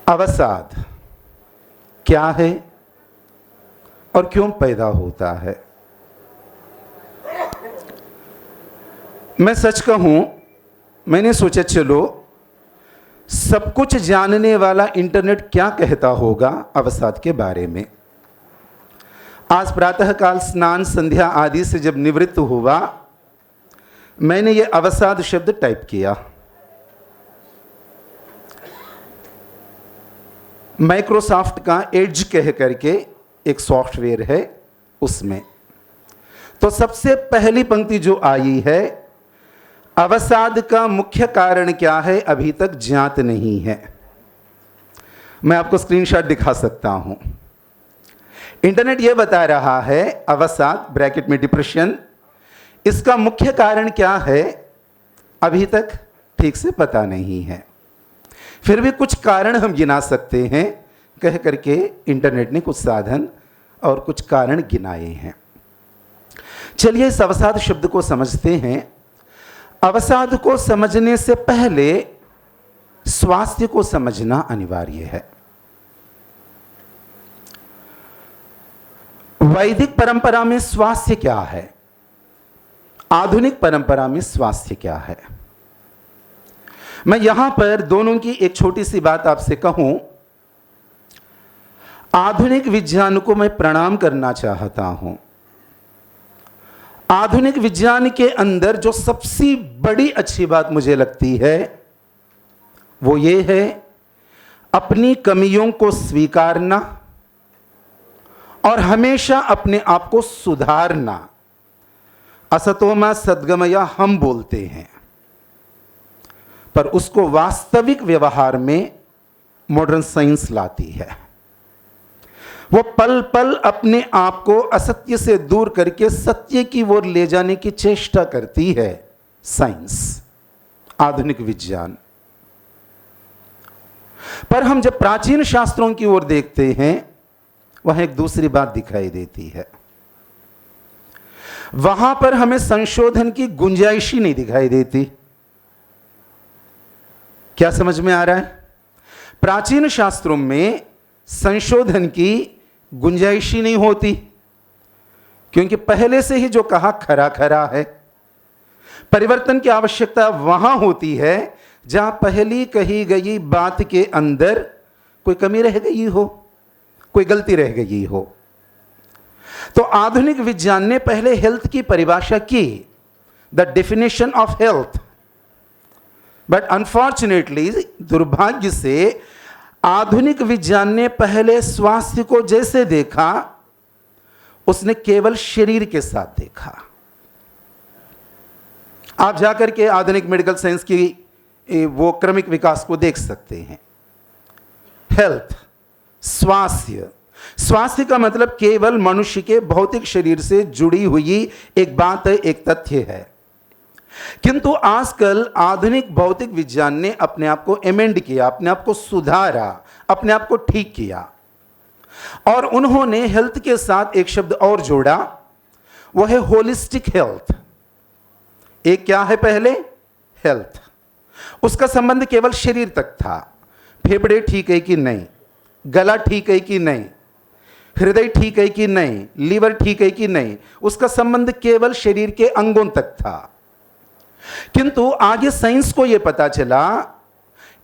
अवसाद क्या है और क्यों पैदा होता है? मैं सच कहूं, मैंने सोचा चलो सब कुछ जानने वाला इंटरनेट क्या कहता होगा अवसाद के बारे में। आज प्रातःकाल स्नान संध्या आदि से जब निवृत्त हुआ, मैंने ये अवसाद शब्द टाइप किया। माइक्रोसॉफ्ट का एज कह करके एक सॉफ्टवेयर है, उसमें तो सबसे पहली पंक्ति जो आई है, अवसाद का मुख्य कारण क्या है अभी तक ज्ञात नहीं है। मैं आपको स्क्रीनशॉट दिखा सकता हूं। इंटरनेट यह बता रहा है अवसाद ब्रैकेट में डिप्रेशन, इसका मुख्य कारण क्या है अभी तक ठीक से पता नहीं है। फिर भी कुछ कारण हम गिना सकते हैं कह करके इंटरनेट ने कुछ साधन और कुछ कारण गिनाए हैं। चलिए इस अवसाद शब्द को समझते हैं। अवसाद को समझने से पहले स्वास्थ्य को समझना अनिवार्य है। वैदिक परंपरा में स्वास्थ्य क्या है, आधुनिक परंपरा में स्वास्थ्य क्या है? मैं यहां पर दोनों की एक छोटी सी बात आपसे कहूं। आधुनिक विज्ञान को मैं प्रणाम करना चाहता हूं। आधुनिक विज्ञान के अंदर जो सबसे बड़ी अच्छी बात मुझे लगती है वो ये है अपनी कमियों को स्वीकारना और हमेशा अपने आप को सुधारना। असतोमा सद्गमया हम बोलते हैं, पर उसको वास्तविक व्यवहार में मॉडर्न साइंस लाती है। वो पल पल अपने आप को असत्य से दूर करके सत्य की ओर ले जाने की चेष्टा करती है साइंस, आधुनिक विज्ञान। पर हम जब प्राचीन शास्त्रों की ओर देखते हैं, वहां एक दूसरी बात दिखाई देती है। वहां पर हमें संशोधन की गुंजाइश ही नहीं दिखाई देती। क्या समझ में आ रहा है? प्राचीन शास्त्रों में संशोधन की गुंजाइश ही नहीं होती, क्योंकि पहले से ही जो कहा खरा खरा है। परिवर्तन की आवश्यकता वहां होती है जहां पहली कही गई बात के अंदर कोई कमी रह गई हो, कोई गलती रह गई हो। तो आधुनिक विज्ञान ने पहले हेल्थ की परिभाषा की, the definition of health. But unfortunately, दुर्भाग्य से, आधुनिक विज्ञान ने पहले स्वास्थ्य को जैसे देखा, उसने केवल शरीर के साथ देखा। आप जाकर के आधुनिक मेडिकल साइंस की वो क्रमिक विकास को देख सकते हैं। हेल्थ, स्वास्थ्य, स्वास्थ्य का मतलब केवल मनुष्य के भौतिक शरीर से जुड़ी हुई एक बात है, एक तथ्य है। किंतु आजकल आधुनिक भौतिक विज्ञान ने अपने आप को एमेंड किया, अपने आप को सुधारा, अपने आप को ठीक किया, और उन्होंने हेल्थ के साथ एक शब्द और जोड़ा, वह है होलिस्टिक हेल्थ। एक क्या है पहले? हेल्थ। उसका संबंध केवल शरीर तक था। फेफड़े ठीक है कि नहीं, गला ठीक है कि नहीं, हृदय ठीक है कि नहीं, लीवर ठीक है कि नहीं, उसका संबंध केवल शरीर के अंगों तक था। किंतु आगे साइंस को यह पता चला,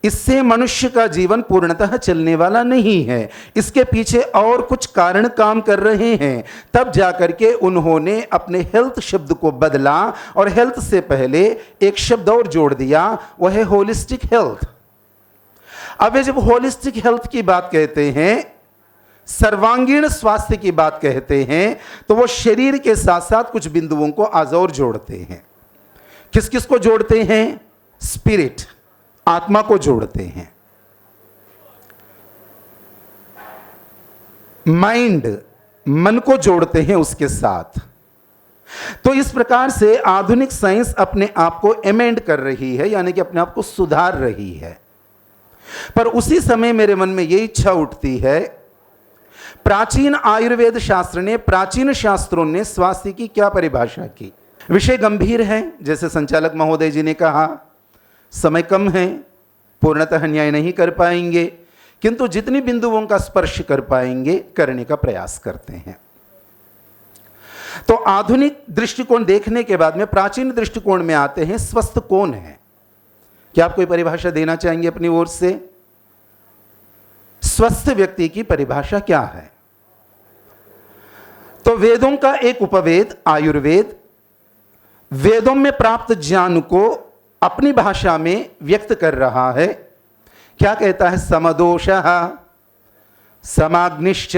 इससे मनुष्य का जीवन पूर्णतः चलने वाला नहीं है, इसके पीछे और कुछ कारण काम कर रहे हैं। तब जाकर के उन्होंने अपने हेल्थ शब्द को बदला और हेल्थ से पहले एक शब्द और जोड़ दिया, वह है होलिस्टिक हेल्थ। अब जब होलिस्टिक हेल्थ की बात कहते हैं, सर्वांगीण स्वास्थ्य की बात कहते हैं, तो वो शरीर के साथ साथ कुछ बिंदुओं को आज और जोड़ते हैं। किस किस को जोड़ते हैं? स्पिरिट, आत्मा को जोड़ते हैं। माइंड, मन को जोड़ते हैं उसके साथ। तो इस प्रकार से आधुनिक साइंस अपने आप को एमेंड कर रही है, यानी कि अपने आप को सुधार रही है। पर उसी समय मेरे मन में यह इच्छा उठती है, प्राचीन आयुर्वेद शास्त्र ने, प्राचीन शास्त्रों ने स्वास्थ्य की क्या परिभाषा की? विषय गंभीर है, जैसे संचालक महोदय जी ने कहा, समय कम है, पूर्णतः न्याय नहीं कर पाएंगे, किंतु जितनी बिंदुओं का स्पर्श कर पाएंगे करने का प्रयास करते हैं। तो आधुनिक दृष्टिकोण देखने के बाद में प्राचीन दृष्टिकोण में आते हैं, स्वस्थ कौन है? क्या आप कोई परिभाषा देना चाहेंगे अपनी ओर से? स्वस्थ व्यक्ति की परिभाषा क्या है? तो वेदों का एक उपवेद आयुर्वेद वेदों में प्राप्त ज्ञान को अपनी भाषा में व्यक्त कर रहा है। क्या कहता है? समदोषः, समाग्निश्च,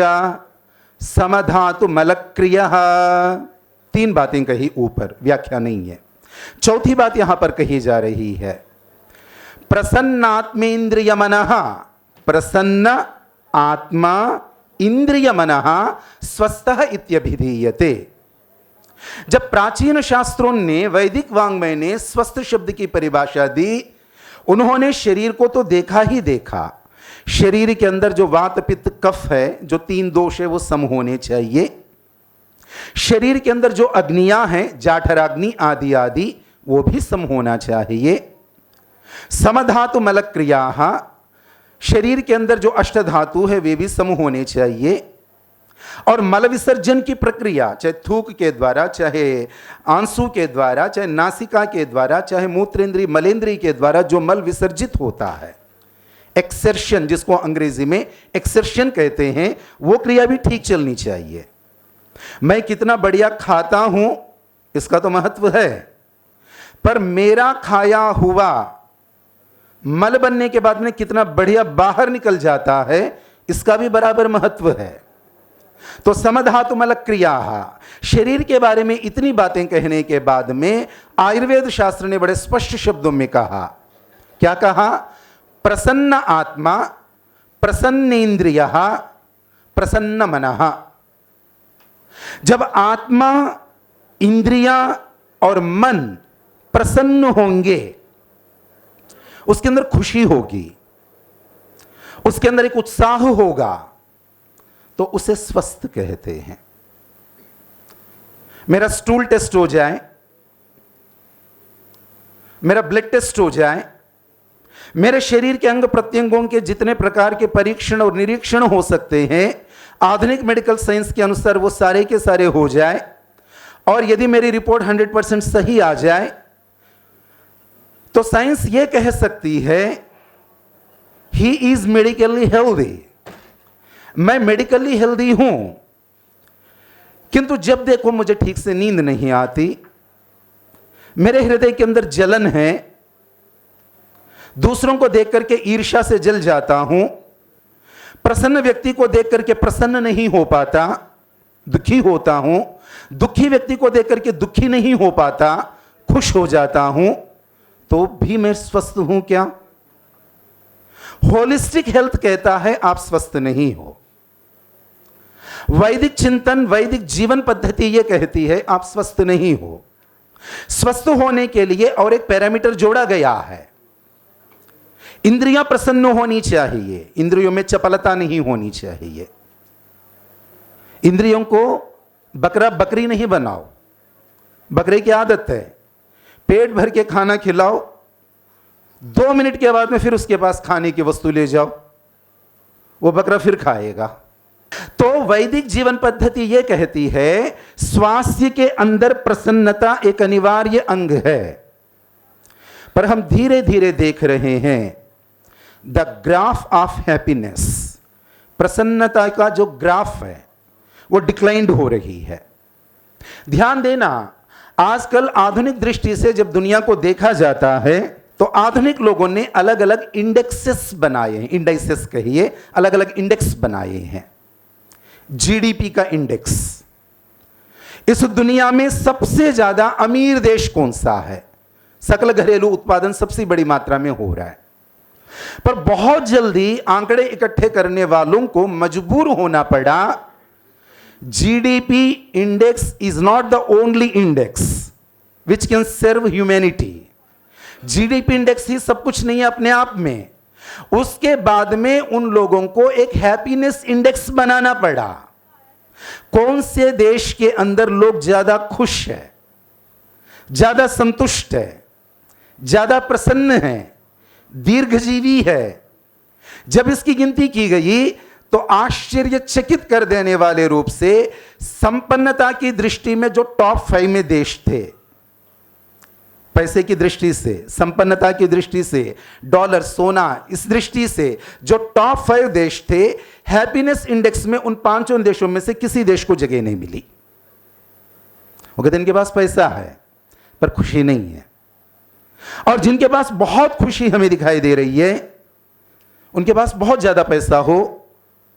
समधातु मलक्रियः। 3 बातें कही ऊपर, व्याख्या नहीं है। चौथी बात यहां पर कही जा रही है, प्रसन्नात्मेन्द्रिय मनः, प्रसन्न आत्मा इंद्रिय मनः स्वस्थः इत्यभिधीयते। जब प्राचीन शास्त्रों ने, वैदिक वांग्मय ने स्वस्थ शब्द की परिभाषा दी, उन्होंने शरीर को तो देखा ही देखा, शरीर के अंदर जो वात पित्त कफ है, जो 3 दोष है वो सम होने चाहिए। शरीर के अंदर जो अग्नियां हैं, जाठराग्नि आदि आदि, वो भी सम होना चाहिए। समधातु मलक्रियाः, शरीर के अंदर जो अष्टधातु है वे भी सम होने चाहिए। और मल विसर्जन की प्रक्रिया, चाहे थूक के द्वारा, चाहे आंसू के द्वारा, चाहे नासिका के द्वारा, चाहे मूत्रेंद्री मलेंद्री के द्वारा जो मल विसर्जित होता है, एक्सर्शन, जिसको अंग्रेजी में एक्सर्शन कहते हैं, वो क्रिया भी ठीक चलनी चाहिए। मैं कितना बढ़िया खाता हूं इसका तो महत्व है, पर मेरा खाया हुआ मल बनने के बाद में कितना बढ़िया बाहर निकल जाता है, इसका भी बराबर महत्व है। तो समधातु मलक्रिया, शरीर के बारे में इतनी बातें कहने के बाद में आयुर्वेद शास्त्र ने बड़े स्पष्ट शब्दों में कहा। क्या कहा? प्रसन्न आत्मा, प्रसन्नेन्द्रियः, प्रसन्न मनः। जब आत्मा, इंद्रियां और मन प्रसन्न होंगे, उसके अंदर खुशी होगी, उसके अंदर एक उत्साह होगा, तो उसे स्वस्थ कहते हैं। मेरा स्टूल टेस्ट हो जाए, मेरा ब्लड टेस्ट हो जाए, मेरे शरीर के अंग प्रत्यंगों के जितने प्रकार के परीक्षण और निरीक्षण हो सकते हैं, आधुनिक मेडिकल साइंस के अनुसार वो सारे के सारे हो जाए, और यदि मेरी रिपोर्ट 100% सही आ जाए, तो साइंस ये कह सकती है ही इज मेडिकली हेल्दी, मैं मेडिकली हेल्दी हूं। किंतु जब देखो मुझे ठीक से नींद नहीं आती, मेरे हृदय के अंदर जलन है, दूसरों को देख करके ईर्ष्या से जल जाता हूं, प्रसन्न व्यक्ति को देख करके प्रसन्न नहीं हो पाता, दुखी होता हूं, दुखी व्यक्ति को देख करके दुखी नहीं हो पाता, खुश हो जाता हूं, तो भी मैं स्वस्थ हूं क्या? होलिस्टिक हेल्थ कहता है आप स्वस्थ नहीं हो। वैदिक चिंतन, वैदिक जीवन पद्धति यह कहती है आप स्वस्थ नहीं हो। स्वस्थ होने के लिए और एक पैरामीटर जोड़ा गया है, इंद्रियां प्रसन्न होनी चाहिए, इंद्रियों में चपलता नहीं होनी चाहिए। इंद्रियों को बकरा बकरी नहीं बनाओ। बकरे की आदत है पेट भर के खाना खिलाओ, 2 मिनट के बाद में फिर उसके पास खाने की वस्तु ले जाओ, वो बकरा फिर खाएगा। तो वैदिक जीवन पद्धति यह कहती है स्वास्थ्य के अंदर प्रसन्नता एक अनिवार्य अंग है। पर हम धीरे धीरे देख रहे हैं द ग्राफ ऑफ हैप्पीनेस, प्रसन्नता का जो ग्राफ है वो डिक्लाइंड हो रही है। ध्यान देना, आजकल आधुनिक दृष्टि से जब दुनिया को देखा जाता है तो आधुनिक लोगों ने अलग अलग इंडेक्सेस बनाए हैं, इंडाइसेस कहिए, अलग अलग इंडेक्स बनाए हैं। जीडीपी का इंडेक्स, इस दुनिया में सबसे ज्यादा अमीर देश कौन सा है, सकल घरेलू उत्पादन सबसे बड़ी मात्रा में हो रहा है। पर बहुत जल्दी आंकड़े इकट्ठे करने वालों को मजबूर होना पड़ा, GDP index is not the only index which can serve humanity. GDP index ही सब कुछ नहीं है अपने आप में, उसके बाद में उन लोगों को एक हैप्पीनेस इंडेक्स बनाना पड़ा। कौन से देश के अंदर लोग ज्यादा खुश है, ज्यादा संतुष्ट है, ज्यादा प्रसन्न है, दीर्घजीवी है, जब इसकी गिनती की गई तो आश्चर्यचकित कर देने वाले रूप से संपन्नता की दृष्टि में जो टॉप 5 में देश थे, पैसे की दृष्टि से, संपन्नता की दृष्टि से, डॉलर, सोना, इस दृष्टि से जो टॉप 5 देश थे, हैप्पीनेस इंडेक्स में उन 5 देशों में से किसी देश को जगह नहीं मिली। वो कहते हैं इनके पास पैसा है पर खुशी नहीं है, और जिनके पास बहुत खुशी हमें दिखाई दे रही है, उनके पास बहुत ज्यादा पैसा हो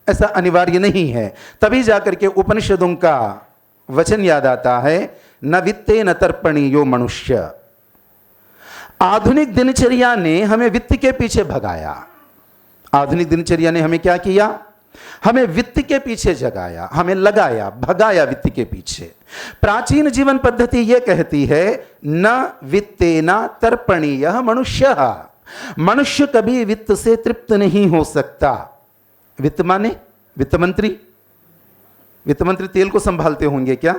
ऐसा अनिवार्य नहीं है। तभी जाकर के उपनिषदों का वचन याद आता है, न वित्ते न तर्पणीयो मनुष्य। आधुनिक दिनचर्या ने हमें वित्त के पीछे भगाया। आधुनिक दिनचर्या ने हमें क्या किया? हमें वित्त के पीछे जगाया, हमें लगाया, भगाया वित्त के पीछे। प्राचीन जीवन पद्धति यह कहती है, न वित्तेन तर्पणीयः मनुष्यः। मनुष्य कभी वित्त से तृप्त नहीं हो सकता। वित्त माने वित्त मंत्री। वित्त मंत्री तेल को संभालते होंगे क्या?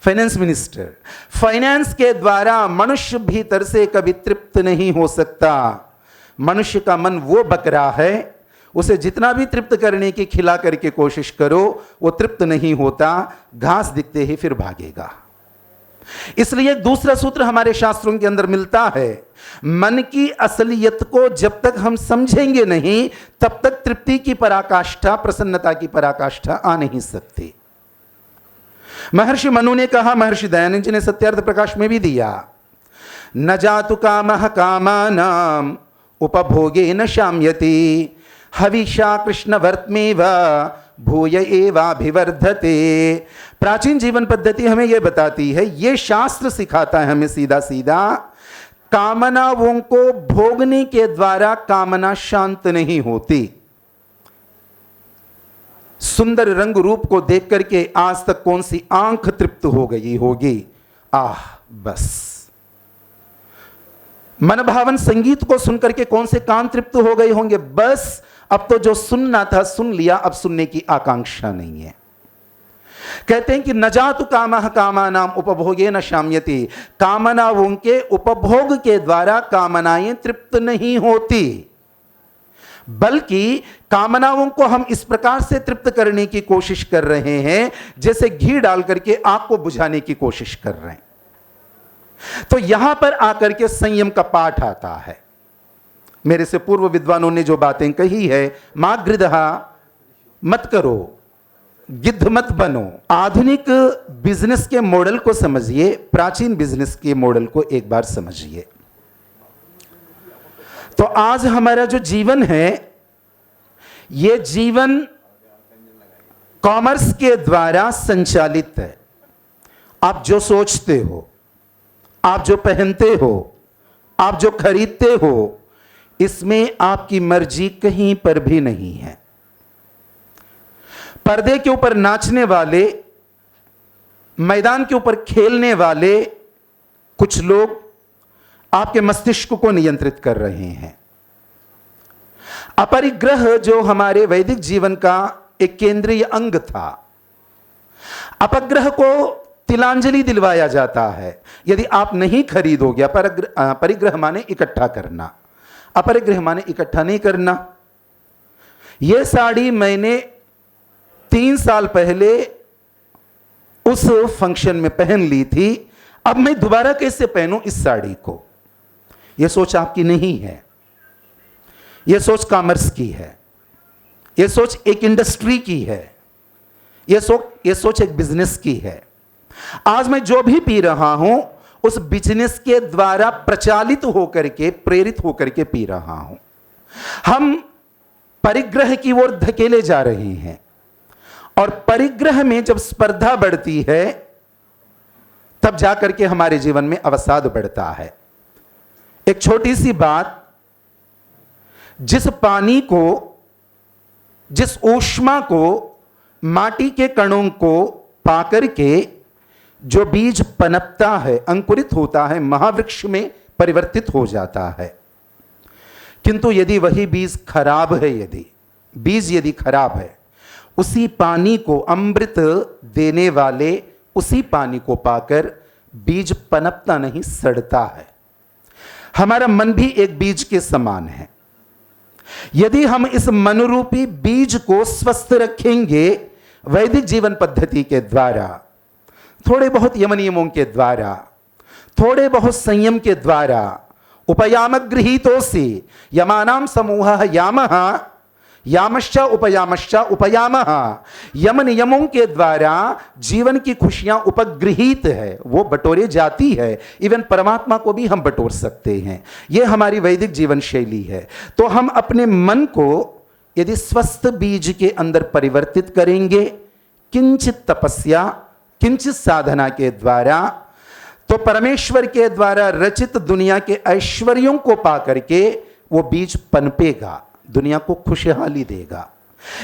Finance minister. फाइनेंस के द्वारा मनुष्य भीतर से कभी तृप्त नहीं हो सकता। मनुष्य का मन वो बकरा है, उसे जितना भी तृप्त करने की खिला करके कोशिश करो, वो तृप्त नहीं होता, घास दिखते ही फिर भागेगा। इसलिए एक दूसरा सूत्र हमारे शास्त्रों के अंदर मिलता है, मन की असलियत को जब तक हम समझेंगे नहीं, तब तक तृप्ति की पराकाष्ठा, प्रसन्नता की पराकाष्ठा आ नहीं सकती। महर्षि मनु ने कहा, महर्षि दयानंद जी ने सत्यार्थ प्रकाश में भी दिया, न जातु कामः कामानां उपभोगेन शाम्यति हविषा कृष्ण वर्त्मेव भूय एवाभिवर्धते। प्राचीन जीवन पद्धति हमें यह बताती है, यह शास्त्र सिखाता है हमें सीधा सीधा, कामनाओं को भोगने के द्वारा कामना शांत नहीं होती। सुंदर रंग रूप को देख करके आज तक कौन सी आंख तृप्त हो गई होगी? आह बस। मन भावन संगीत को सुनकर के कौन से कान तृप्त हो गए होंगे? बस। अब तो जो सुनना था सुन लिया, अब सुनने की आकांक्षा नहीं है। कहते हैं कि न जातु कामः कामानां उपभोगेन शाम्यति। कामनाओं के उपभोग के द्वारा कामनाएं तृप्त नहीं होती, बल्कि कामनाओं को हम इस प्रकार से तृप्त करने की कोशिश कर रहे हैं जैसे घी डाल करके आग को बुझाने की कोशिश कर रहे हैं। तो यहां पर आकर के संयम का पाठ आता है। मेरे से पूर्व विद्वानों ने जो बातें कही है, मां गृधः मत करो, गिद्ध मत बनो। आधुनिक बिजनेस के मॉडल को समझिए, प्राचीन बिजनेस के मॉडल को एक बार समझिए। तो आज हमारा जो जीवन है, यह जीवन कॉमर्स के द्वारा संचालित है। आप जो सोचते हो, आप जो पहनते हो, आप जो खरीदते हो, इसमें आपकी मर्जी कहीं पर भी नहीं है। पर्दे के ऊपर नाचने वाले, मैदान के ऊपर खेलने वाले कुछ लोग आपके मस्तिष्क को नियंत्रित कर रहे हैं। अपरिग्रह जो हमारे वैदिक जीवन का एक केंद्रीय अंग था, अपग्रह को तिलांजलि दिलवाया जाता है। यदि आप नहीं खरीदोगे, परिग्रह माने इकट्ठा करना, अपरिग्रह माने इकट्ठा नहीं करना। यह साड़ी मैंने 3 साल पहले उस फंक्शन में पहन ली थी, अब मैं दोबारा कैसे पहनूं इस साड़ी को? यह सोच आपकी नहीं है, यह सोच कॉमर्स की है, यह सोच एक इंडस्ट्री की है, यह सोच एक बिजनेस की है। आज मैं जो भी पी रहा हूं, उस बिजनेस के द्वारा प्रचालित होकर के, प्रेरित होकर के पी रहा हूं। हम परिग्रह की ओर धकेले जा रहे हैं, और परिग्रह में जब स्पर्धा बढ़ती है, तब जाकर के हमारे जीवन में अवसाद बढ़ता है। एक छोटी सी बात, जिस पानी को, जिस ऊष्मा को, माटी के कणों को पाकर के जो बीज पनपता है, अंकुरित होता है, महावृक्ष में परिवर्तित हो जाता है। किंतु यदि वही बीज खराब है, यदि खराब है, उसी पानी को, अमृत देने वाले उसी पानी को पाकर बीज पनपता नहीं, सड़ता है। हमारा मन भी एक बीज के समान है। यदि हम इस मनोरूपी बीज को स्वस्थ रखेंगे वैदिक जीवन पद्धति के द्वारा, थोड़े बहुत यम नियमों के द्वारा, थोड़े बहुत संयम के द्वारा, उपयाम गृहीतोऽसि यमानाम समूह यामः यामश्च उपयामश्च उपयामः, यम नियमों के द्वारा जीवन की खुशियां उपगृहीत है, वो बटोरे जाती है। इवन परमात्मा को भी हम बटोर सकते हैं। ये हमारी वैदिक जीवन शैली है। तो हम अपने मन को यदि स्वस्थ बीज के अंदर परिवर्तित करेंगे किंचित तपस्या, किंचित साधना के द्वारा, तो परमेश्वर के द्वारा रचित दुनिया के ऐश्वर्यों को पा करके वो बीज पनपेगा, दुनिया को खुशहाली देगा।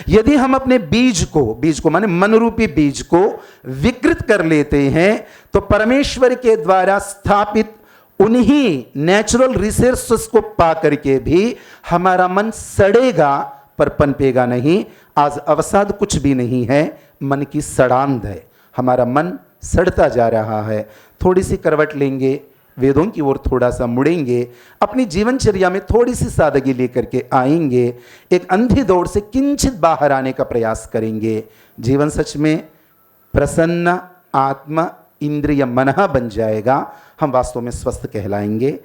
यदि हम अपने बीज को माने मनरूपी बीज को विकृत कर लेते हैं तो परमेश्वर के द्वारा स्थापित उन्हीं नेचुरल रिसोर्सेस को पा करके भी हमारा मन सड़ेगा पर पनपेगा नहीं। आज अवसाद कुछ भी नहीं है, मन की सड़ांध है। हमारा मन सड़ता जा रहा है। थोड़ी सी करवट लेंगे, वेदों की ओर थोड़ा सा मुड़ेंगे, अपनी जीवनचर्या में थोड़ी सी सादगी लेकर के आएंगे, एक अंधी दौड़ से किंचित बाहर आने का प्रयास करेंगे, जीवन सच में प्रसन्न आत्मा इंद्रिय मनः बन जाएगा। हम वास्तव में स्वस्थ कहलाएंगे।